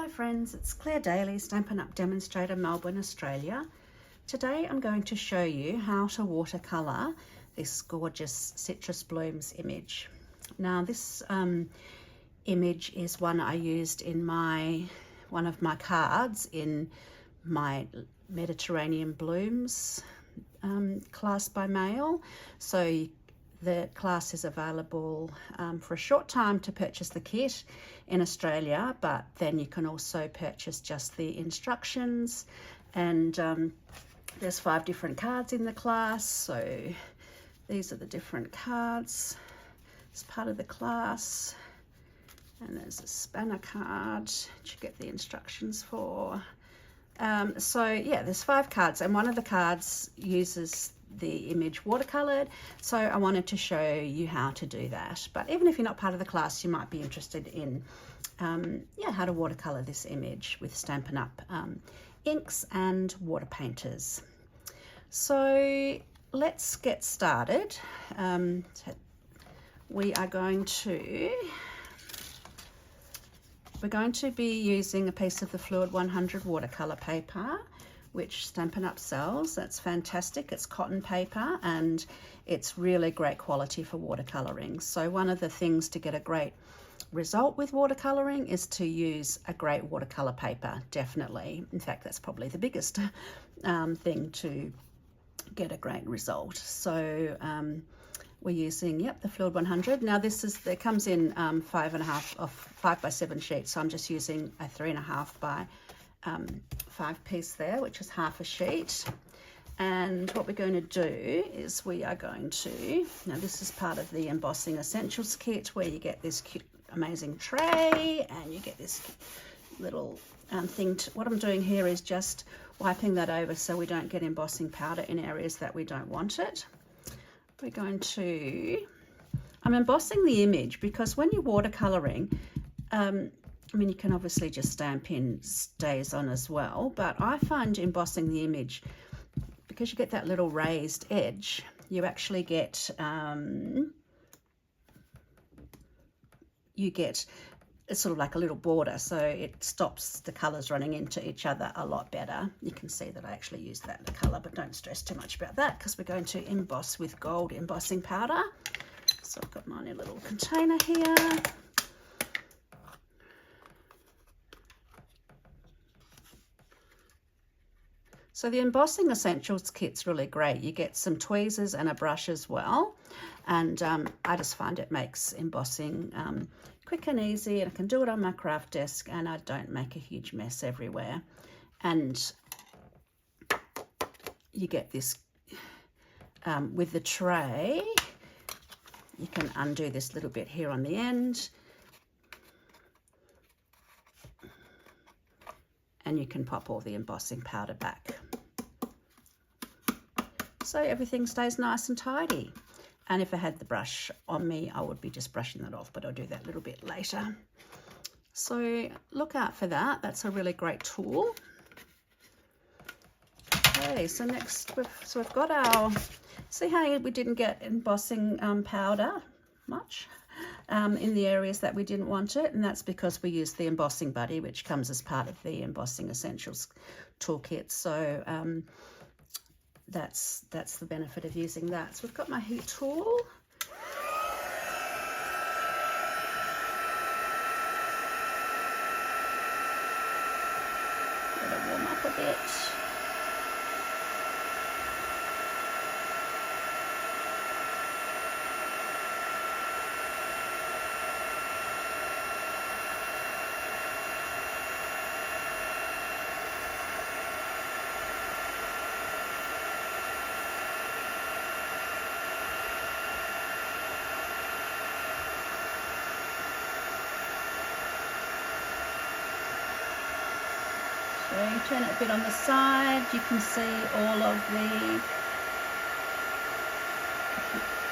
Hi friends, it's Claire Daly, Stampin' Up demonstrator, Melbourne, Australia. Today I'm going to show you how to watercolour this gorgeous citrus blooms image. Now this image is one I used in one of my cards in my Mediterranean Blooms class by mail. So the class is available for a short time to purchase the kit in Australia, but then you can also purchase just the instructions, and there's 5 different cards in the class. So these are the different cards as part of the class, and there's a spanner card that you get the instructions for. So yeah, there's 5 cards, and one of the cards uses the image watercolored, so I wanted to show you how to do that. But even if you're not part of the class, you might be interested in how to watercolor this image with Stampin' Up inks and water painters. So let's get started. We're going to be using a piece of the Fluid 100 watercolor paper, which Stampin' Up sells. That's fantastic. It's cotton paper and it's really great quality for watercoloring. So one of the things to get a great result with watercoloring is to use a great watercolor paper, definitely. In fact, that's probably the biggest thing to get a great result. So we're using, the Fluid 100. Now it comes in 5 by 7 sheets, so I'm just using a 3.5 by 5 piece there, which is half a sheet. And what we're going to do is now this is part of the Embossing Essentials kit, where you get this cute amazing tray and you get this little thing. What I'm doing here is just wiping that over so we don't get embossing powder in areas that we don't want it. I'm embossing the image because when you're watercoloring, you can obviously just stamp in stays on as well, but I find embossing the image, because you get that little raised edge, you actually get it's sort of like a little border, so it stops the colours running into each other a lot better. You can see that I actually use that colour, but don't stress too much about that because we're going to emboss with gold embossing powder. So I've got mine in a little container here. So the Embossing Essentials kit's really great. You get some tweezers and a brush as well. And I just find it makes embossing quick and easy, and I can do it on my craft desk and I don't make a huge mess everywhere. And you get this with the tray. You can undo this little bit here on the end, and you can pop all the embossing powder back. So everything stays nice and tidy. And if I had the brush on me, I would be just brushing that off, but I'll do that a little bit later. So look out for that. That's a really great tool. Okay, so next we've got our, see how we didn't get embossing powder much in the areas that we didn't want it, and that's because we used the embossing buddy, which comes as part of the Embossing Essentials toolkit. So that's the benefit of using that. So we've got my heat tool. Let it warm up a bit. So you turn it a bit on the side, you can see all of the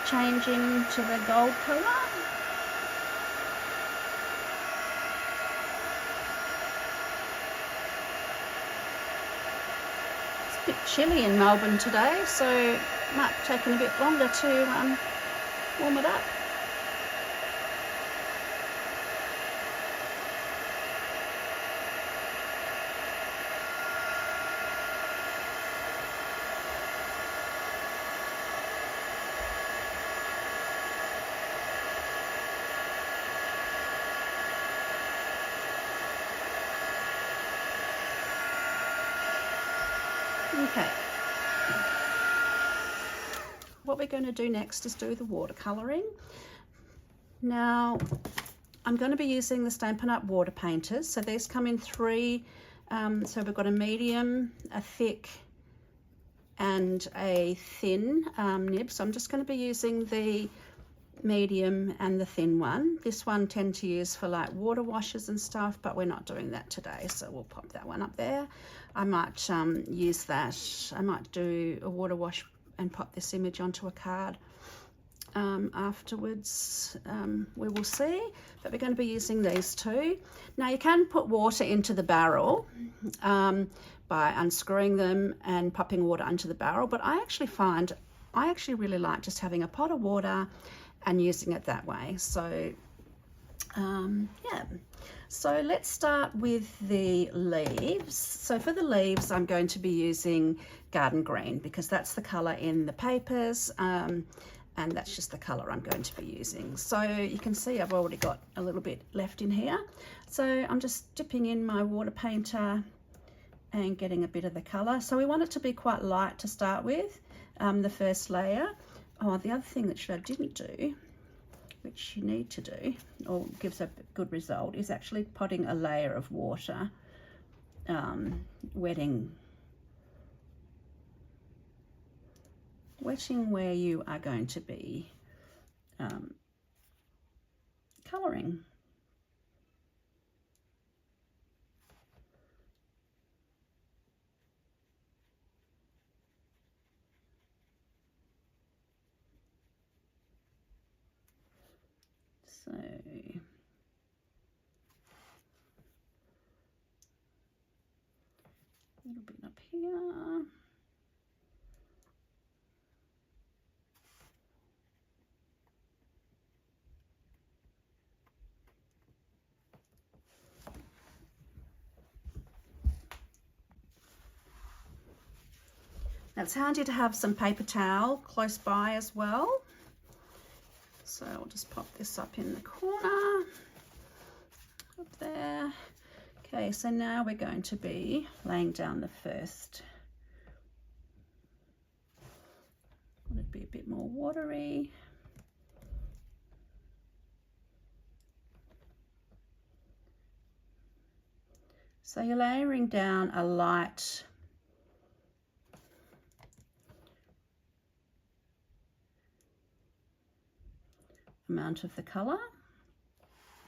changing to the gold colour. It's a bit chilly in Melbourne today, so it might be taking a bit longer to warm it up. Okay. What we're going to do next is do the watercolouring. Now, I'm going to be using the Stampin' Up water painters. So these come in three. So we've got a medium, a thick, and a thin nib. So I'm just going to be using the medium and the thin one. This one I tend to use for like water washes and stuff, but we're not doing that today, so we'll pop that one up there. I might use that. I might do a water wash and pop this image onto a card afterwards. We will see, but we're going to be using these two. Now you can put water into the barrel by unscrewing them and popping water into the barrel, but I actually really like just having a pot of water and using it that way. So yeah, so let's start with the leaves. So for the leaves, I'm going to be using garden green because that's the color in the papers, and that's just the color I'm going to be using. So you can see I've already got a little bit left in here. So I'm just dipping in my water painter and getting a bit of the color. So we want it to be quite light to start with, the first layer. Oh, the other thing that I didn't do, which you need to do, or gives a good result, is actually potting a layer of water, wetting where you are going to be colouring. So a little bit up here. Now it's handy to have some paper towel close by as well. So I'll just pop this up in the corner, up there. Okay, so now we're going to be laying down the first. Want it to be a bit more watery. So you're layering down a light amount of the colour.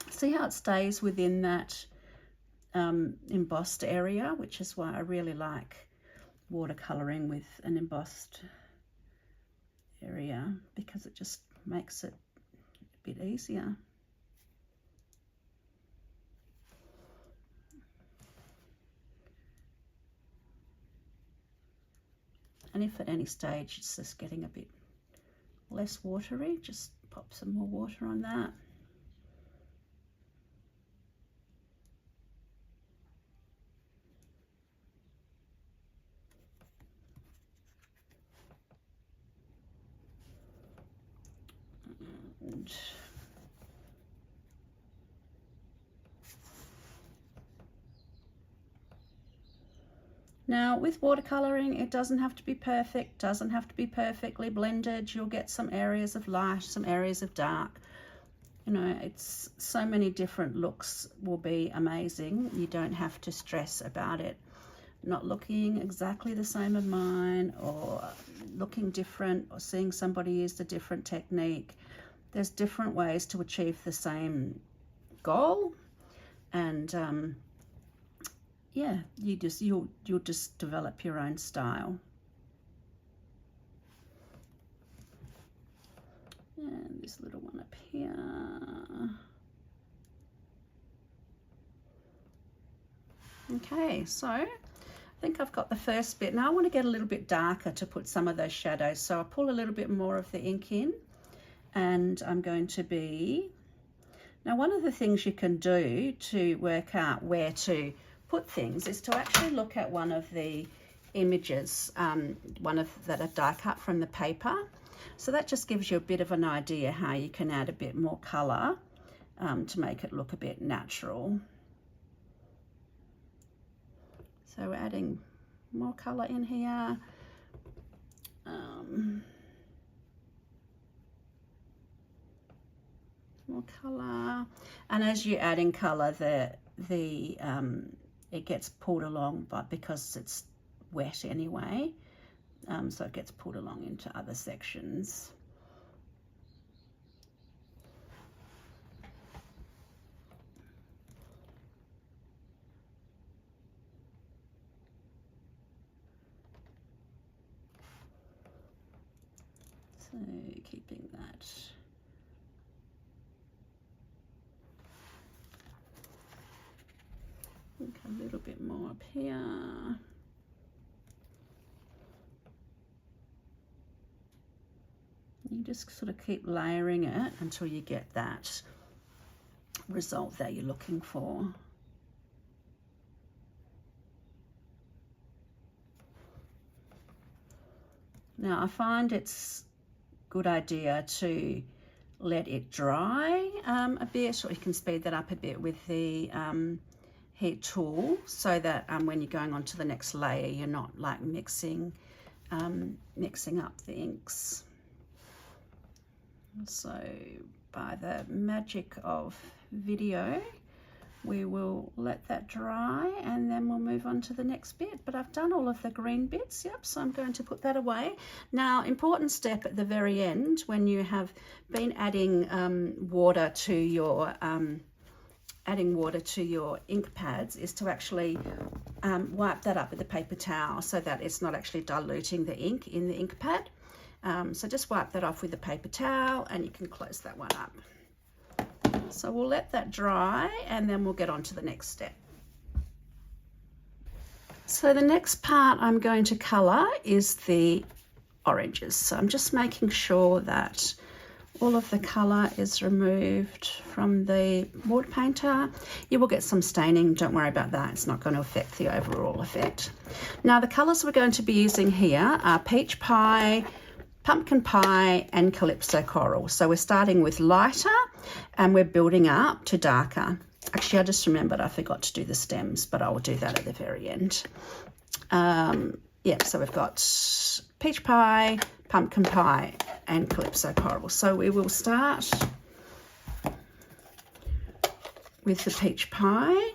See how it stays within that embossed area, which is why I really like watercolouring with an embossed area, because it just makes it a bit easier. And if at any stage it's just getting a bit less watery, just pop some more water on that. And now with watercolouring, it doesn't have to be perfect, doesn't have to be perfectly blended. You'll get some areas of light, some areas of dark. You know, it's so many different looks will be amazing. You don't have to stress about it not looking exactly the same as mine, or looking different, or seeing somebody used a different technique. There's different ways to achieve the same goal, and yeah, you'll just develop your own style. And this little one up here. Okay, so I think I've got the first bit. Now I want to get a little bit darker to put some of those shadows. So I pull a little bit more of the ink in, and I'm going to be... Now one of the things you can do to work out where to put things is to actually look at one of the images, that are die cut from the paper. So that just gives you a bit of an idea how you can add a bit more colour to make it look a bit natural. So we're adding more colour in here. More colour, and as you add in colour, it gets pulled along, but because it's wet anyway, so it gets pulled along into other sections. So keeping that. A little bit more up here. You just sort of keep layering it until you get that result that you're looking for. Now I find it's a good idea to let it dry a bit, or you can speed that up a bit with the heat tool, so that when you're going on to the next layer, you're not like mixing up the inks. So by the magic of video, we will let that dry and then we'll move on to the next bit. But I've done all of the green bits, yep, so I'm going to put that away. Now, important step at the very end, when you have been adding water to your ink pads, is to actually wipe that up with a paper towel so that it's not actually diluting the ink in the ink pad. So just wipe that off with a paper towel and you can close that one up. So we'll let that dry and then we'll get on to the next step. So the next part I'm going to colour is the oranges. So I'm just making sure that all of the colour is removed from the water painter. You will get some staining, don't worry about that. It's not going to affect the overall effect. Now the colours we're going to be using here are Peach Pie, Pumpkin Pie and Calypso Coral. So we're starting with lighter and we're building up to darker. Actually, I just remembered I forgot to do the stems, but I will do that at the very end. Yeah, so we've got Peach Pie, Pumpkin Pie and Calypso Coral. So we will start with the Peach Pie.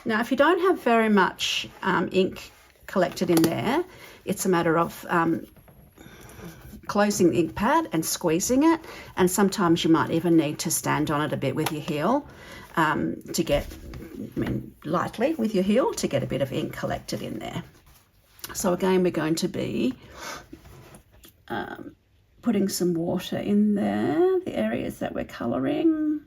Now, if you don't have very much ink collected in there, it's a matter of closing the ink pad and squeezing it, and sometimes you might even need to stand on it a bit with your heel to get, lightly with your heel to get a bit of ink collected in there. So again, we're going to be putting some water in there, the areas that we're colouring.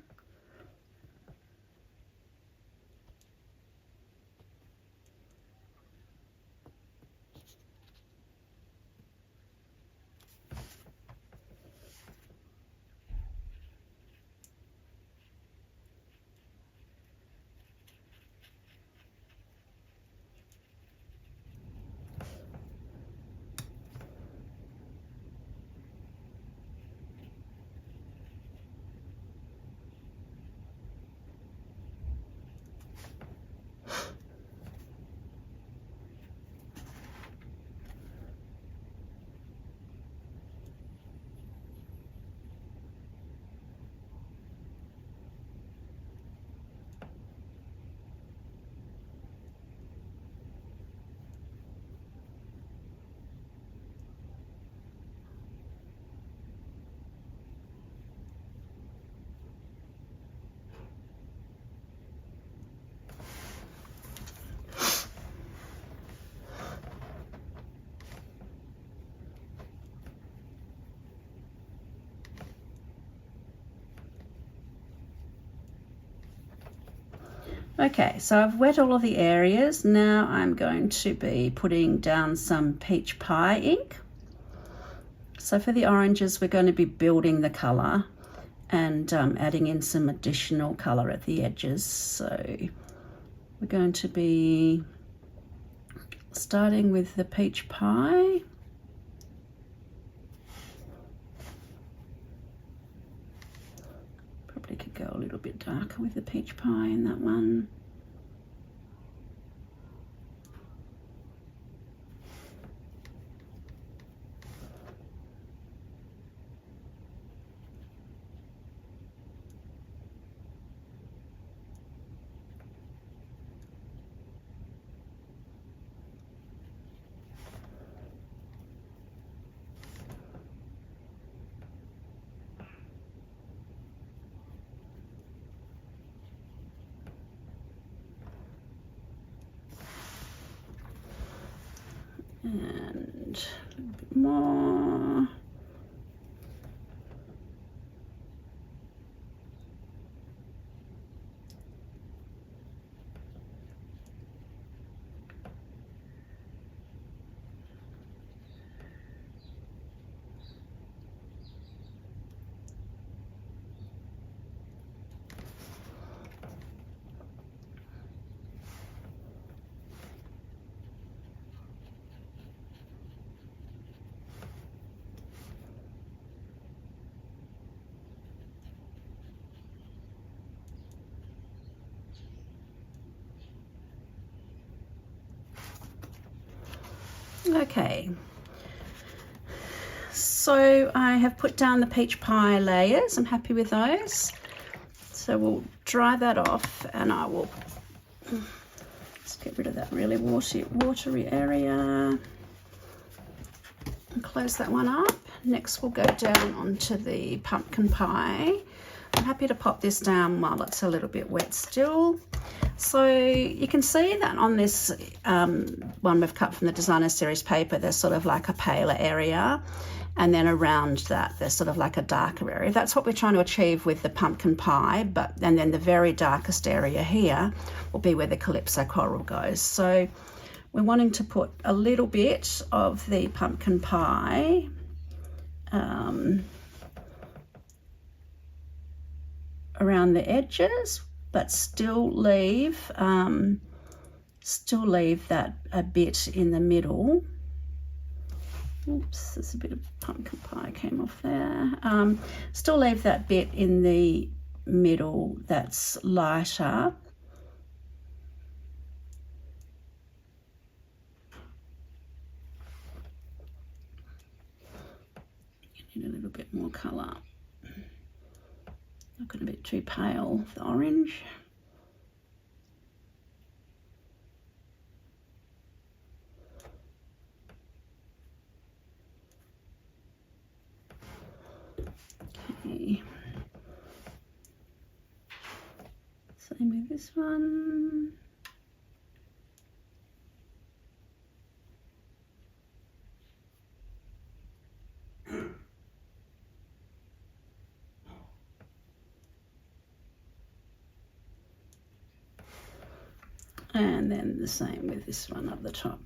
Okay, so I've wet all of the areas. Now I'm going to be putting down some Peach Pie ink. So for the oranges, we're going to be building the colour and adding in some additional colour at the edges. So we're going to be starting with the Peach Pie. Probably could go a little bit darker with the Peach Pie in that one. And a little bit more. Okay, so I have put down the peach pie layers. I'm happy with those. So we'll dry that off, and I will just get rid of that really watery area and close that one up. Next we'll go down onto the pumpkin pie. I'm happy to pop this down while it's a little bit wet still. So you can see that on this one we've cut from the designer series paper, there's sort of like a paler area, and then around that there's sort of like a darker area. That's what we're trying to achieve with the pumpkin pie, and then the very darkest area here will be where the Calypso coral goes. So we're wanting to put a little bit of the pumpkin pie around the edges, but still leave that a bit in the middle. Oops, there's a bit of pumpkin pie came off there. Still leave that bit in the middle that's lighter. You need a little bit more colour. Looking a bit too pale, the orange. Okay. Same with this one. And then the same with this one up the top.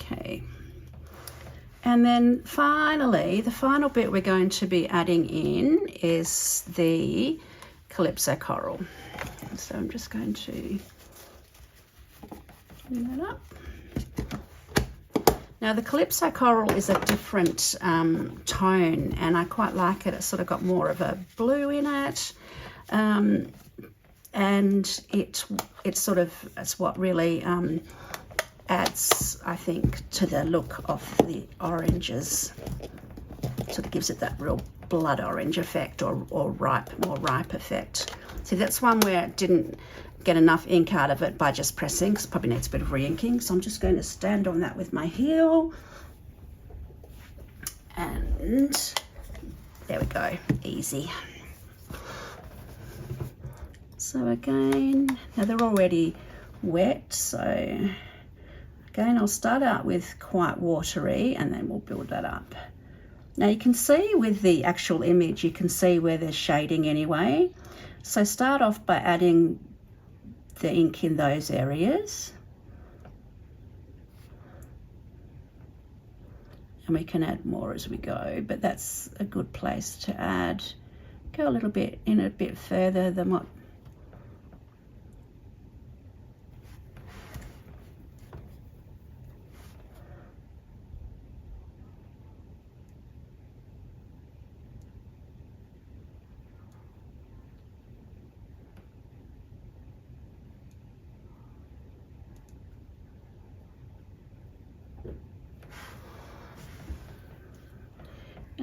Okay. And then finally, the final bit we're going to be adding in is the Calypso coral. So I'm just going to clean that up. Now the Calypso coral is a different tone, and I quite like it. It's sort of got more of a blue in it, and it's what really adds, I think, to the look of the oranges. Sort of gives it that real blood orange effect, or more ripe effect. See, that's one where it didn't get enough ink out of it by just pressing, because it probably needs a bit of re-inking. So I'm just going to stand on that with my heel, and there we go, easy. So again, now they're already wet, so again, I'll start out with quite watery, and then we'll build that up. Now you can see with the actual image, you can see where there's shading anyway. So start off by adding the ink in those areas. And we can add more as we go, but that's a good place to add. Go a little bit in a bit further than what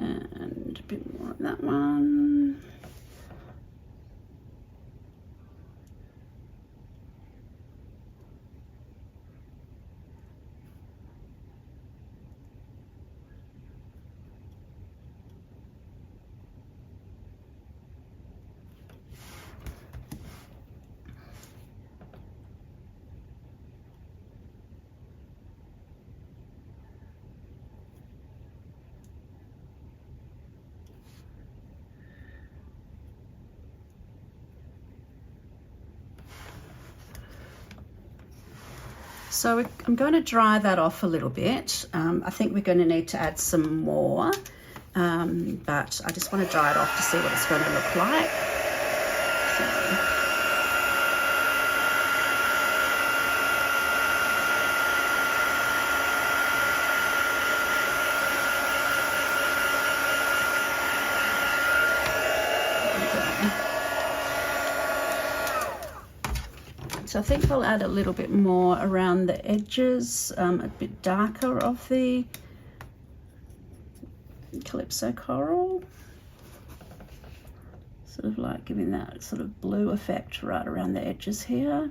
And a bit more of that one. So I'm going to dry that off a little bit. I think we're going to need to add some more, but I just want to dry it off to see what it's going to look like. So I think I'll add a little bit more around the edges, a bit darker of the Calypso Coral. Sort of like giving that sort of blue effect right around the edges here.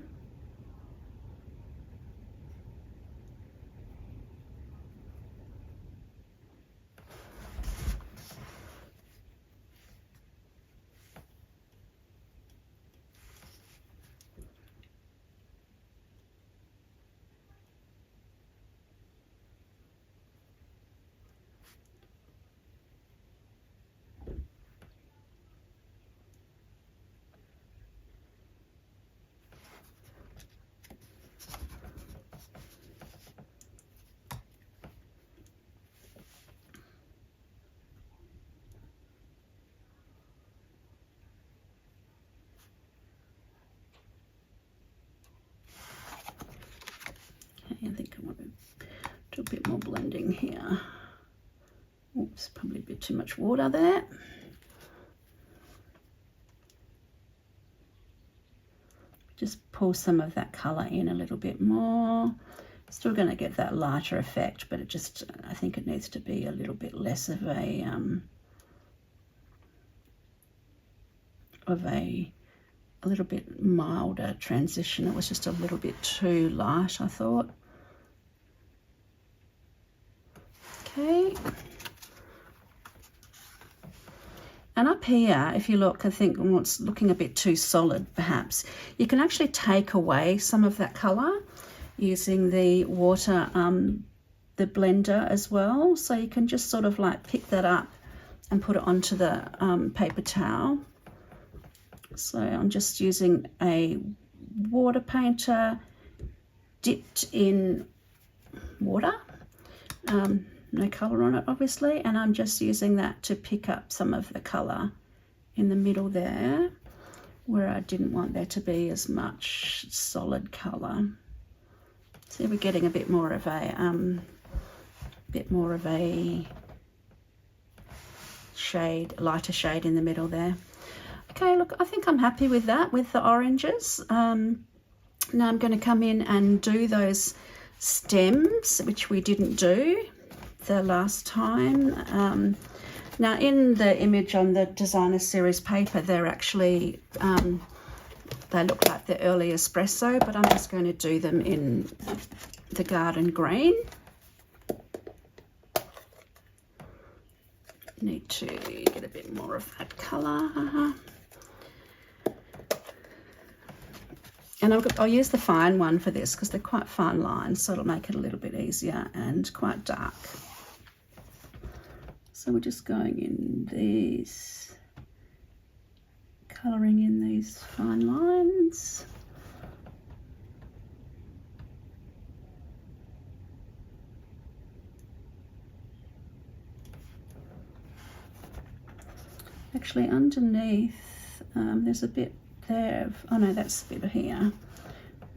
I think I want to do a bit more blending here. Oops, probably a bit too much water there. Just pull some of that colour in a little bit more. Still going to get that lighter effect, but it just, I think it needs to be a little bit less of a little bit milder transition. It was just a little bit too light, I thought. Okay. And up here, if you look, I think it's looking a bit too solid, perhaps. You can actually take away some of that colour using the water, the blender as well. So you can just sort of like pick that up and put it onto the paper towel. So I'm just using a water painter dipped in water. No colour on it, obviously, and I'm just using that to pick up some of the colour in the middle there, where I didn't want there to be as much solid colour. So we're getting a bit more of a shade, lighter shade in the middle there. Okay, look, I think I'm happy with that, with the oranges. Now I'm going to come in and do those stems, which we didn't do the last time. Now in the image on the designer series paper, they're actually they look like the early espresso, but I'm just going to do them in the garden green. Need to get a bit more of that colour. And I'll use the fine one for this because they're quite fine lines, so it'll make it a little bit easier and quite dark. So we're just going in these, colouring in these fine lines. Actually, underneath, there's a bit there of, oh no, that's the bit here.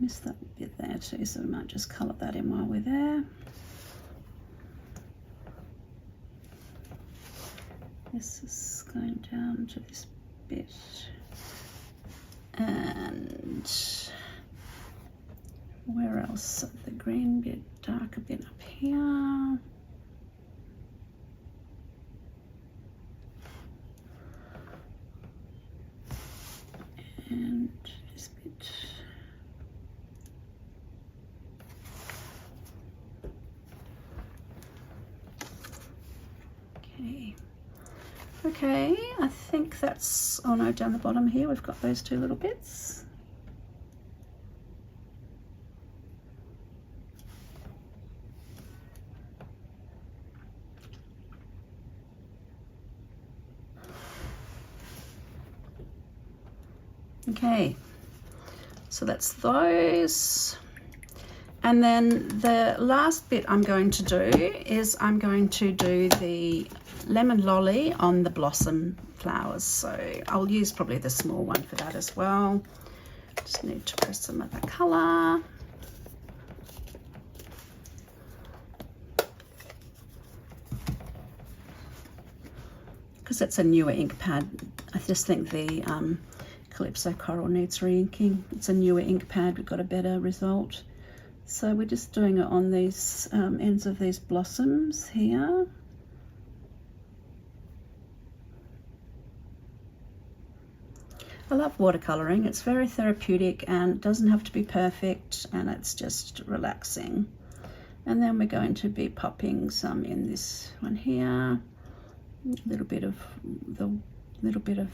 Missed that bit there too, so we might just colour that in while we're there. This is going down to this bit, and where else? The green bit, darker bit up here. Okay, I think that's, oh no, down the bottom here we've got those two little bits. Okay, so that's those. And then the last bit I'm going to do is I'm going to do the lemon lolly on the blossom flowers. So I'll use probably the small one for that as well. Just need to press some of the colour. Because it's a newer ink pad, I just think the Calypso Coral needs re-inking. It's a newer ink pad, we've got a better result. So we're just doing it on these ends of these blossoms here. I love watercolouring. It's very therapeutic and it doesn't have to be perfect, and it's just relaxing. And then we're going to be popping some in this one here. A little bit of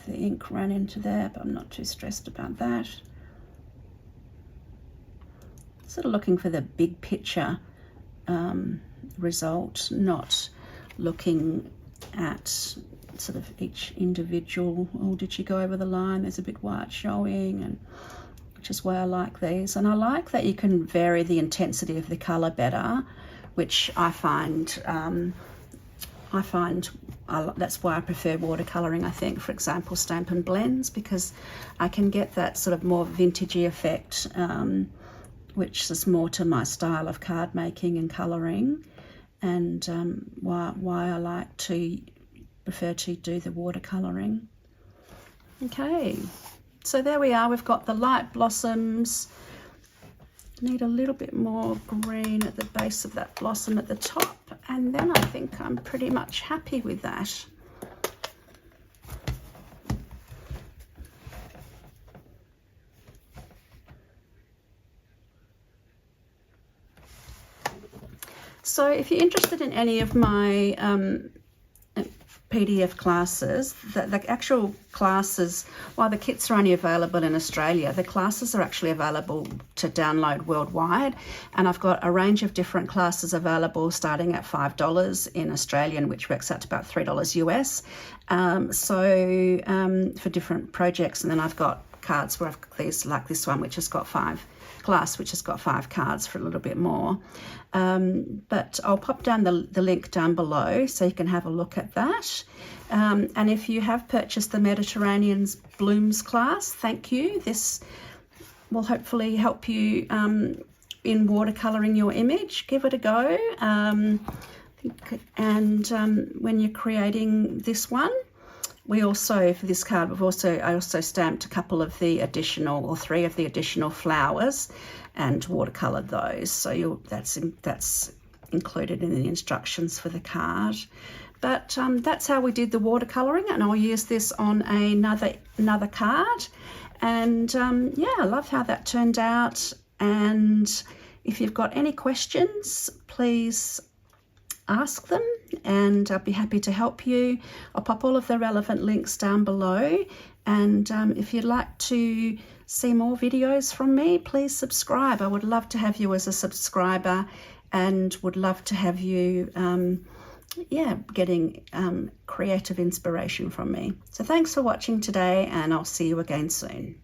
the ink ran into there, but I'm not too stressed about that. Sort of looking for the big picture result, not looking at sort of each individual. Oh, did she go over the line? There's a bit white showing, and which is why I like these. And I like that you can vary the intensity of the colour better, which I find that's why I prefer watercolouring, I think. For example, Stampin' Blends, because I can get that sort of more vintagey effect, which is more to my style of card making and colouring, and why I like to prefer to do the watercolouring. Okay, so there we are. We've got the light blossoms. Need a little bit more green at the base of that blossom at the top, and then I think I'm pretty much happy with that. So if you're interested in any of my PDF classes, the actual classes, while the kits are only available in Australia, the classes are actually available to download worldwide, and I've got a range of different classes available starting at $5 in Australian, which works out to about $3 US, for different projects. And then I've got cards where I've got these, like this one, which has got 5 cards for a little bit more. But I'll pop down the link down below so you can have a look at that. And if you have purchased the Mediterranean's Blooms class, thank you. This will hopefully help you in watercolouring your image. Give it a go. When you're creating this one, we also, for this card, I also stamped a couple of the additional, or 3 of the additional flowers, and watercoloured those. So that's included in the instructions for the card. But that's how we did the watercolouring, and I'll use this on another card. And yeah, I love how that turned out. And if you've got any questions, please ask them, and I'll be happy to help you. I'll pop all of the relevant links down below, and if you'd like to see more videos from me, please subscribe. I would love to have you as a subscriber, and would love to have you getting creative inspiration from me. So thanks for watching today, and I'll see you again soon.